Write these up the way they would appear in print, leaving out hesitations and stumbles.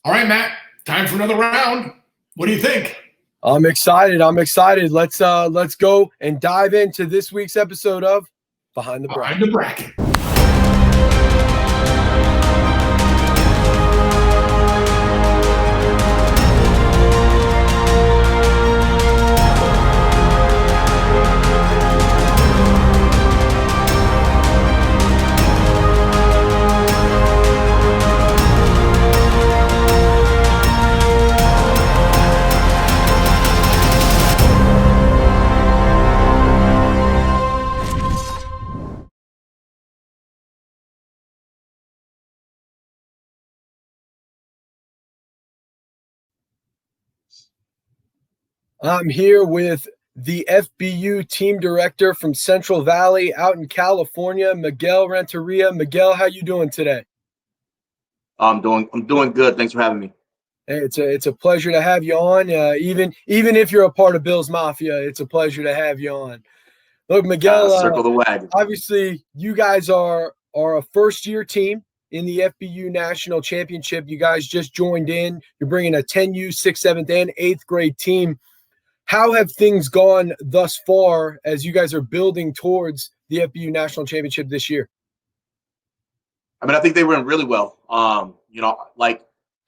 All right, Matt, time for another round. What do you think? I'm excited. Let's go and dive into this week's episode of Behind the Bracket. I'm here with the FBU team director from Central Valley out in California, Miguel Renteria. Miguel, how you doing today? I'm doing good. Thanks for having me. Hey, it's a pleasure to have you on. Even if you're a part of Bill's Mafia, it's a pleasure to have you on. Look, Miguel, circle the wagon. Obviously, you guys are a first-year team in the FBU National Championship. You guys just joined in. You're bringing a 10U, 6th, 7th, and 8th grade team. How have things gone thus far as you guys are building towards the FBU National Championship this year? I mean, I think they went really well. I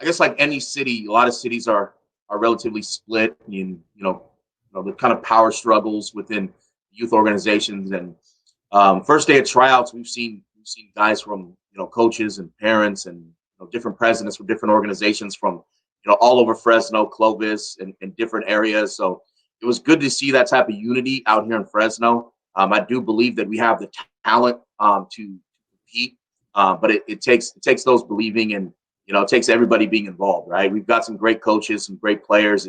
guess like any city, a lot of cities are relatively split in, the kind of power struggles within youth organizations. And first day of tryouts, we've seen guys from, coaches and parents and different presidents from different organizations from, all over Fresno, Clovis, and different areas. So it was good to see that type of unity out here in Fresno. I do believe that we have the talent to compete, but it takes those believing, and it takes everybody being involved, right? We've got some great coaches, some great players.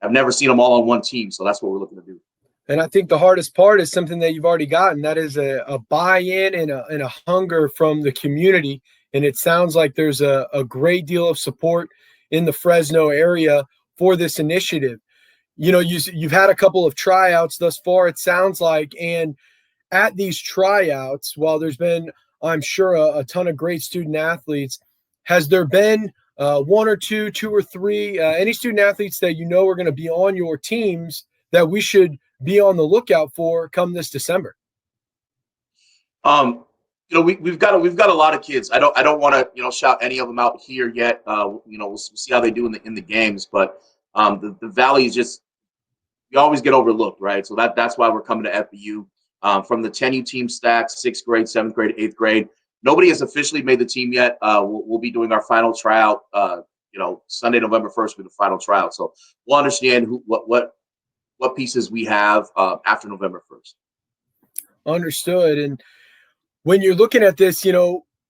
I've never seen them all on one team, so that's what we're looking to do. And I think the hardest part is something that you've already gotten. That is a buy-in and a hunger from the community. And it sounds like there's a great deal of support in the Fresno area for this initiative. You've had a couple of tryouts thus far, it sounds like. And at these tryouts, while there's been, I'm sure, a ton of great student athletes, has there been one or two or three, any student athletes that are going to be on your teams that we should be on the lookout for come this December? We've got a lot of kids. I don't want to shout any of them out here yet. We'll see how they do in the games. But the Valley is just, we always get overlooked, right? So that's why we're coming to FBU. From the 10U team stacks, 6th grade, 7th grade, 8th grade. Nobody has officially made the team yet. We'll be doing our final tryout. Sunday, November 1st will be the final tryout. So we'll understand what pieces we have after November 1st. Understood. And when you're looking at this,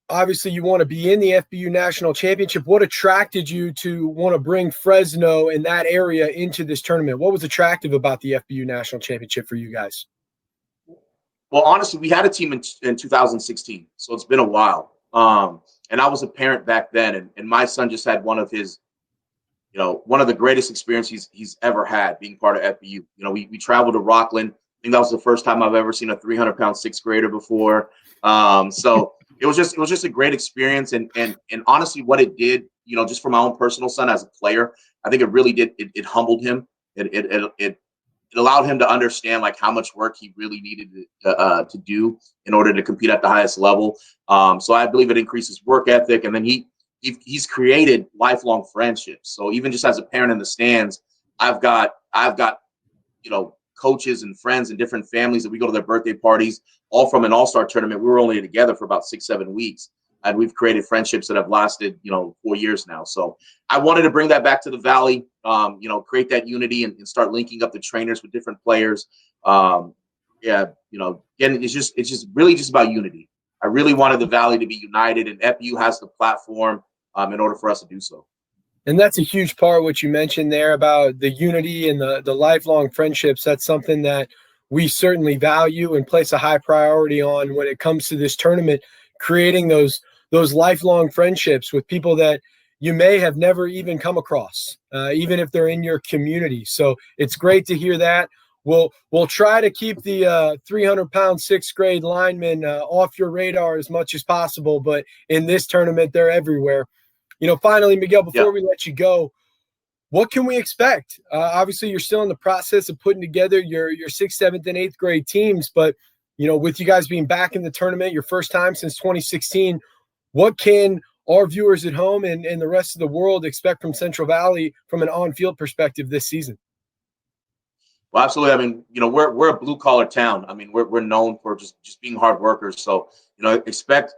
obviously you want to be in the FBU National Championship. What attracted you to want to bring Fresno and that area into this tournament? What was attractive about the FBU National Championship for you guys? Well, honestly, we had a team in 2016, so it's been a while. And I was a parent back then, and my son just had one of the greatest experiences he's ever had being part of FBU. We traveled to Rockland. I think that was the first time I've ever seen a 300-pound 6th grader before. So it was just a great experience. And honestly, what it did, just for my own personal son as a player, I think it really did. It humbled him. It allowed him to understand like how much work he really needed to do in order to compete at the highest level. So I believe it increases work ethic, and then he's created lifelong friendships. So even just as a parent in the stands, I've got coaches and friends and different families that we go to their birthday parties, all from an all-star tournament. We were only together for about 6-7 weeks, and we've created friendships that have lasted 4 years now. So I wanted to bring that back to the Valley, create that unity and start linking up the trainers with different players. Again, it's just really just about unity. I really wanted the Valley to be united, and FBU has the platform in order for us to do so. And that's a huge part of what you mentioned there about the unity and the lifelong friendships. That's something that we certainly value and place a high priority on when it comes to this tournament, creating those lifelong friendships with people that you may have never even come across, even if they're in your community. So it's great to hear that. We'll try to keep the 300-pound 6th grade linemen off your radar as much as possible, but in this tournament, they're everywhere. Finally, Miguel, before we let you go, what can we expect? Obviously, you're still in the process of putting together your 6th, 7th, and 8th grade teams, but with you guys being back in the tournament, your first time since 2016, what can our viewers at home and the rest of the world expect from Central Valley from an on-field perspective this season? Well, absolutely. I mean, we're a blue collar town. I mean, we're known for just being hard workers. So, expect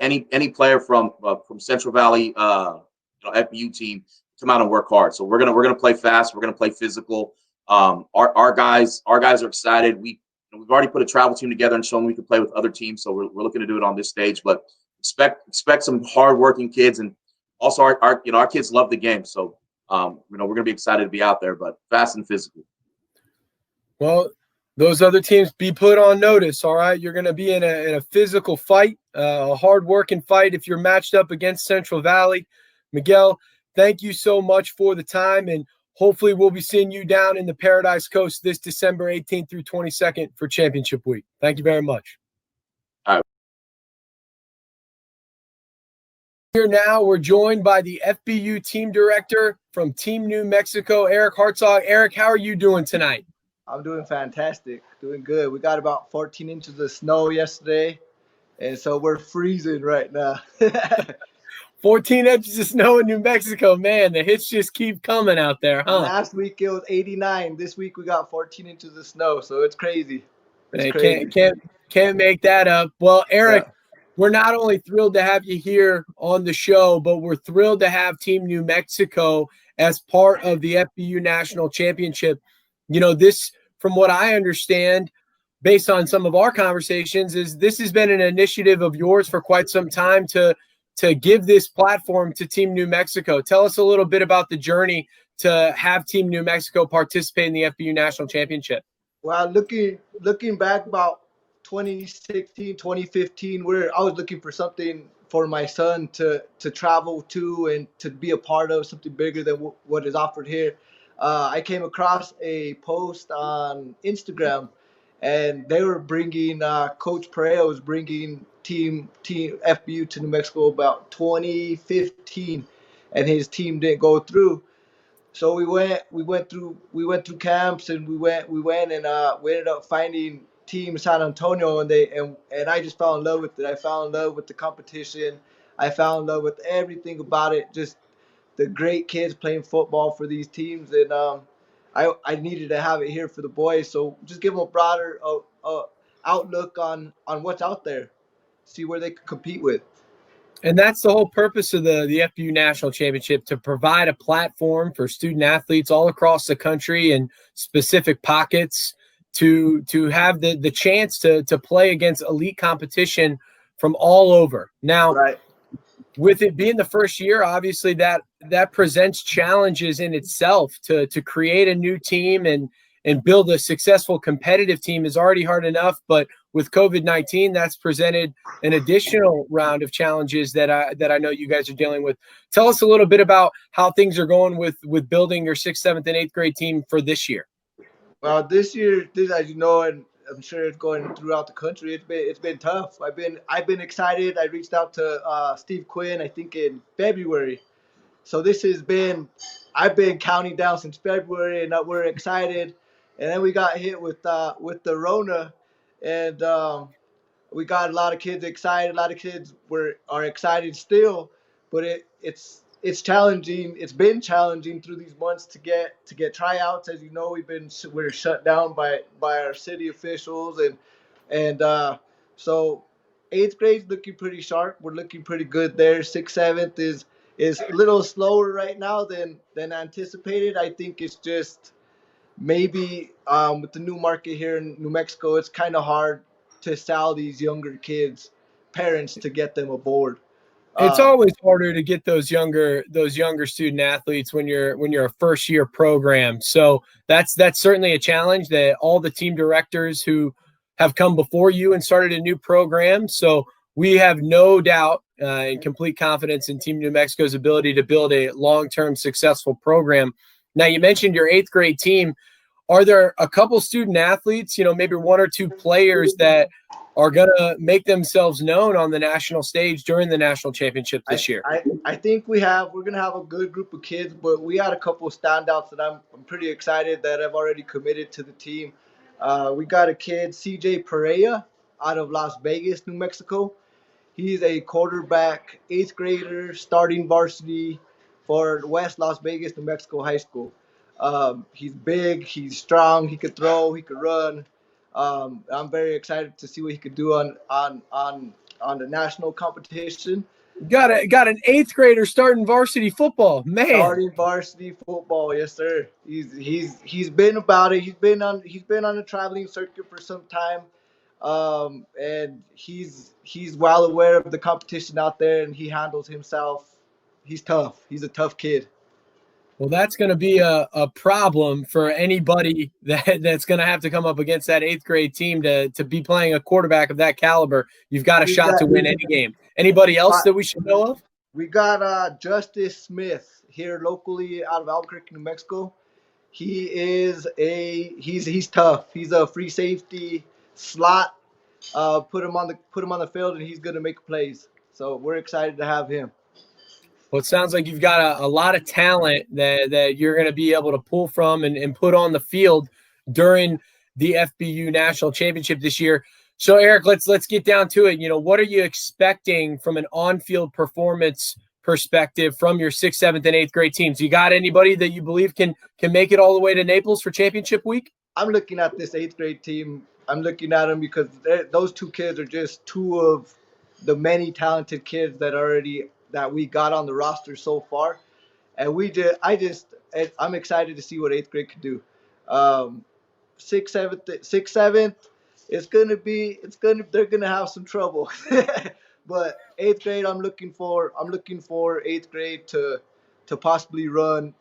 any player from Central Valley, FBU team to come out and work hard. So we're gonna play fast. We're gonna play physical. Our guys are excited. We've already put a travel team together and shown we can play with other teams. So we're looking to do it on this stage. But expect some hardworking kids, and also our kids love the game. So we're gonna be excited to be out there, but fast and physical. Well, those other teams be put on notice, all right? You're going to be in a physical fight, a hard-working fight if you're matched up against Central Valley. Miguel, thank you so much for the time, and hopefully we'll be seeing you down in the Paradise Coast this December 18th through 22nd for Championship Week. Thank you very much. All right. Here now, we're joined by the FBU team director from Team New Mexico, Eric Hartzog. Eric, how are you doing tonight? I'm doing fantastic, doing good. We got about 14 inches of snow yesterday, and so we're freezing right now. 14 inches of snow in New Mexico. Man, the hits just keep coming out there, huh? Last week it was 89. This week we got 14 inches of snow, so it's crazy. Can't make that up. Well, Eric, we're not only thrilled to have you here on the show, but we're thrilled to have Team New Mexico as part of the FBU National Championship. This, from what I understand, based on some of our conversations, is this has been an initiative of yours for quite some time to give this platform to Team New Mexico. Tell us a little bit about the journey to have Team New Mexico participate in the FBU National Championship. Well, looking back about 2016, 2015, I was looking for something for my son to travel to and to be a part of, something bigger than what is offered here. I came across a post on Instagram, and they were bringing Coach Perea was bringing team FBU to New Mexico about 2015, and his team didn't go through. So we went through camps, and we ended up finding Team San Antonio, and I just fell in love with it. I fell in love with the competition. I fell in love with everything about it. Just the great kids playing football for these teams, and I needed to have it here for the boys. So just give them a broader outlook on what's out there, see where they can compete with. And that's the whole purpose of the FBU National Championship, to provide a platform for student athletes all across the country and specific pockets to have the chance to play against elite competition from all over. Now, right. With it being the first year, obviously that presents challenges in itself. To create a new team and build a successful competitive team is already hard enough, but with COVID-19, that's presented an additional round of challenges that I know you guys are dealing with. Tell us a little bit about how things are going with building your 6th, 7th, and 8th grade team for this year. Well, this year, as you know, and I'm sure it's going throughout the country, it's been tough. I've been excited. I reached out to Steve Quinn, I think in February. So I've been counting down since February, and we're excited. And then we got hit with the Rona, and we got a lot of kids excited. A lot of kids are excited still, but it's challenging. It's been challenging through these months to get tryouts. As you know, we're shut down by our city officials, and so 8th grade's looking pretty sharp. We're looking pretty good there. 6th, 7th is a little slower right now than anticipated. I think it's just maybe with the new market here in New Mexico, it's kind of hard to sell these younger kids, parents, to get them aboard. It's always harder to get those younger student athletes when you're a first year program. So that's certainly a challenge that all the team directors who have come before you and started a new program. So we have no doubt and complete confidence in Team New Mexico's ability to build a long-term successful program. Now, you mentioned your 8th grade team. Are there a couple student athletes, maybe one or two players that are going to make themselves known on the national stage during the national championship this year? I think we're gonna have a good group of kids, but we got a couple of standouts that I'm pretty excited that have already committed to the team. We got a kid, CJ Perea, out of Las Vegas, New Mexico. He's a quarterback, 8th grader, starting varsity for West Las Vegas, New Mexico High School. He's big, he's strong, he could throw, he could run. I'm very excited to see what he could do on the national competition. Got an 8th grader starting varsity football, man. Starting varsity football, yes sir. He's been about it. He's been on the traveling circuit for some time, and he's well aware of the competition out there, and he handles himself. He's tough. He's a tough kid. Well, that's going to be a problem for anybody that's going to have to come up against that 8th grade team to be playing a quarterback of that caliber. You've got a shot to win any game. Anybody else that we should know of? We got Justice Smith here locally out of Albuquerque, New Mexico. He's tough. He's a free safety slot. Put him on the field, and he's gonna make plays. So we're excited to have him. Well, it sounds like you've got a lot of talent that you're going to be able to pull from and put on the field during the FBU National Championship this year. So, Eric, let's get down to it. What are you expecting from an on-field performance perspective from your 6th, 7th, and 8th grade teams? You got anybody that you believe can make it all the way to Naples for championship week? I'm looking at this 8th grade team. I'm looking at them because those two kids are just two of the many talented kids that we got on the roster so far, and I'm excited to see what 8th grade can do. 6th, 7th, they're gonna have some trouble, but 8th grade, I'm looking for 8th grade to possibly run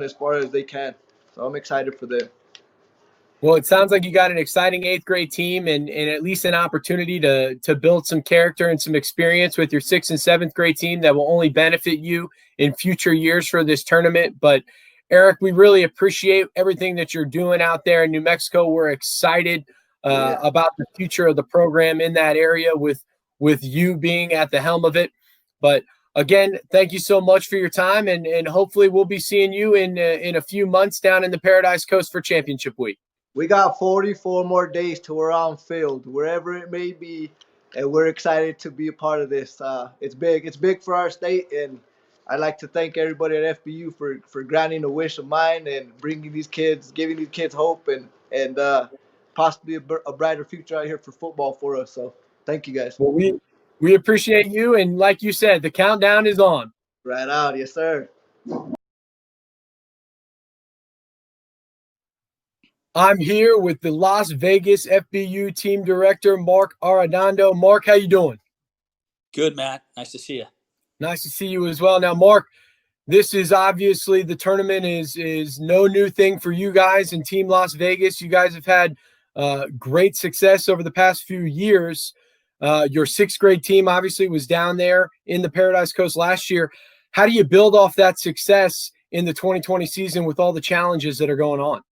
as far as they can. So I'm excited for them. Well, it sounds like you got an exciting 8th grade team and at least an opportunity to build some character and some experience with your 6th and 7th grade team that will only benefit you in future years for this tournament. But Eric, we really appreciate everything that you're doing out there in New Mexico. We're excited about the future of the program in that area with you being at the helm of it. But again, thank you so much for your time, and hopefully we'll be seeing you in a few months down in the Paradise Coast for championship week. We got 44 more days till we're on field, wherever it may be, and we're excited to be a part of this. It's big. It's big for our state, and I'd like to thank everybody at FBU for granting a wish of mine and giving these kids hope and possibly a brighter future out here for football for us. So thank you guys. Well, we appreciate you, and like you said, the countdown is on. Right out, yes sir. I'm here with the Las Vegas FBU team director, Mark Arredondo. Mark, how you doing? Good, Matt. Nice to see you. Nice to see you as well. Now, Mark, this is obviously the tournament is no new thing for you guys and Team Las Vegas. You guys have had great success over the past few years. Your 6th grade team obviously was down there in the Paradise Coast last year. How do you build off that success in the 2020 season with all the challenges that are going on?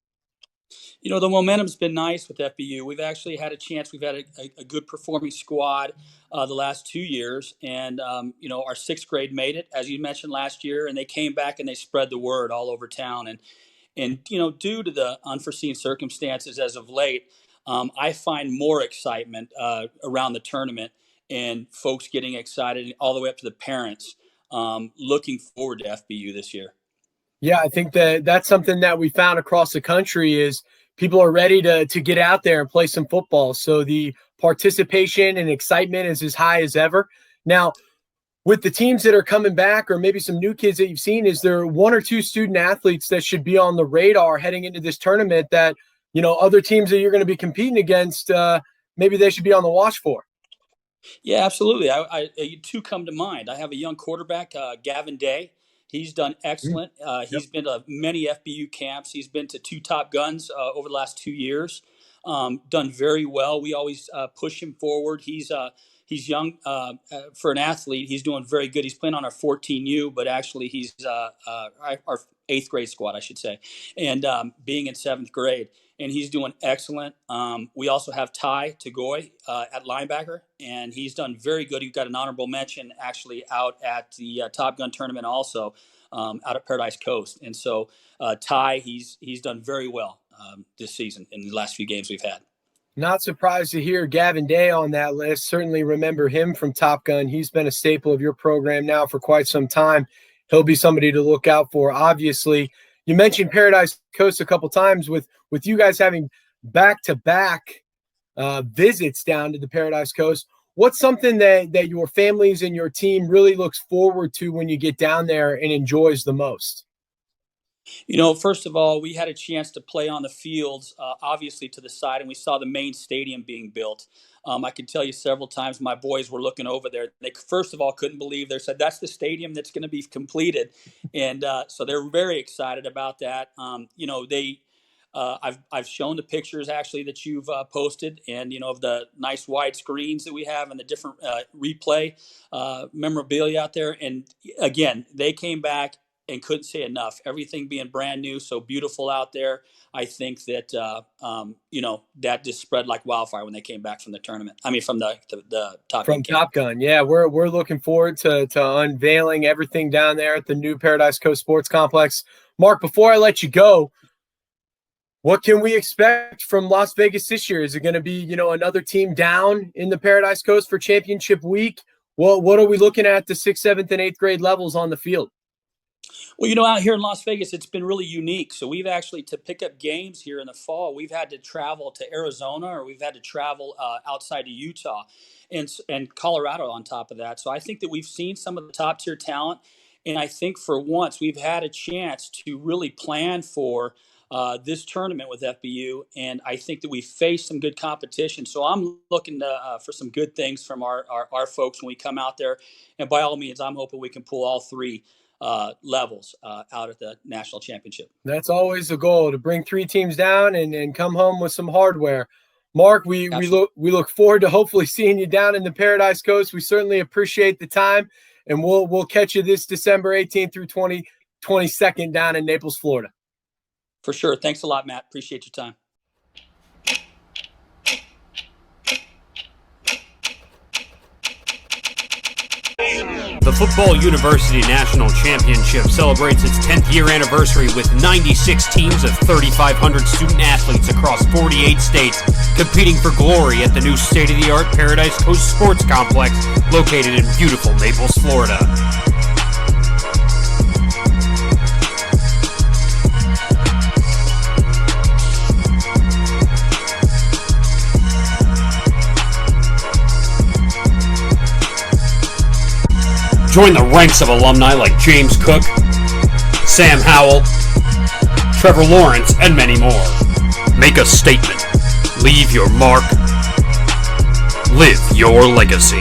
The momentum's been nice with FBU. We've actually had a chance. We've had a good performing squad the last 2 years. And, our 6th grade made it, as you mentioned, last year. And they came back and they spread the word all over town. And due to the unforeseen circumstances as of late, I find more excitement around the tournament and folks getting excited all the way up to the parents looking forward to FBU this year. Yeah, I think that's something that we found across the country is people are ready to get out there and play some football. So the participation and excitement is as high as ever. Now, with the teams that are coming back or maybe some new kids that you've seen, is there 1 or 2 student athletes that should be on the radar heading into this tournament that, other teams that you're going to be competing against, maybe they should be on the watch for? Yeah, absolutely. I 2 come to mind. I have a young quarterback, Gavin Day. He's done excellent. He's been to many FBU camps. He's been to 2 Top Guns over the last 2 years. Done very well. We always push him forward. He's he's young for an athlete. He's doing very good. He's playing on our 14U, but actually he's our 8th grade squad, I should say, and being in 7th grade. And he's doing excellent. We also have Ty Tagoy at linebacker, and he's done very good. He got an honorable mention actually out at the Top Gun tournament also out at Paradise Coast. And so Ty, he's done very well this season in the last few games we've had. Not surprised to hear Gavin Day on that list. Certainly remember him from Top Gun. He's been a staple of your program now for quite some time. He'll be somebody to look out for, obviously. You mentioned Paradise Coast a couple times with you guys having back-to-back visits down to the Paradise Coast. What's something that your families and your team really looks forward to when you get down there and enjoys the most? First of all, we had a chance to play on the fields, obviously to the side, and we saw the main stadium being built. I can tell you several times my boys were looking over there. They, first of all, couldn't believe. They said, that's the stadium that's going to be completed. And so they're very excited about that. I've shown the pictures actually that you've posted, and of the nice wide screens that we have and the different replay memorabilia out there. And again, they came back and couldn't say enough. Everything being brand new, so beautiful out there. I think that that just spread like wildfire when they came back from the tournament. I mean, from the Top Gun. From Top Gun, yeah. We're looking forward to unveiling everything down there at the new Paradise Coast Sports Complex. Mark, before I let you go, what can we expect from Las Vegas this year? Is it going to be another team down in the Paradise Coast for championship week? Well, what are we looking at the 6th, 7th, and 8th grade levels on the field? Well, out here in Las Vegas, it's been really unique. So we've actually, to pick up games here in the fall, we've had to travel to Arizona, or we've had to travel outside of Utah and Colorado on top of that. So I think that we've seen some of the top tier talent. And I think for once we've had a chance to really plan for this tournament with FBU. And I think that we faced some good competition. So I'm looking for some good things from our folks when we come out there. And by all means, I'm hoping we can pull all 3 levels out at the national championship. That's always the goal, to bring 3 teams down and come home with some hardware. Mark, we look forward to hopefully seeing you down in the Paradise Coast. We certainly appreciate the time, and we'll catch you this December 18th through 22nd down in Naples, Florida. For sure. Thanks a lot, Matt. Appreciate your time. The Football University National Championship celebrates its 10th year anniversary with 96 teams of 3,500 student athletes across 48 states competing for glory at the new state-of-the-art Paradise Coast Sports Complex located in beautiful Naples, Florida. Join the ranks of alumni like James Cook, Sam Howell, Trevor Lawrence, and many more. Make a statement. Leave your mark. Live your legacy.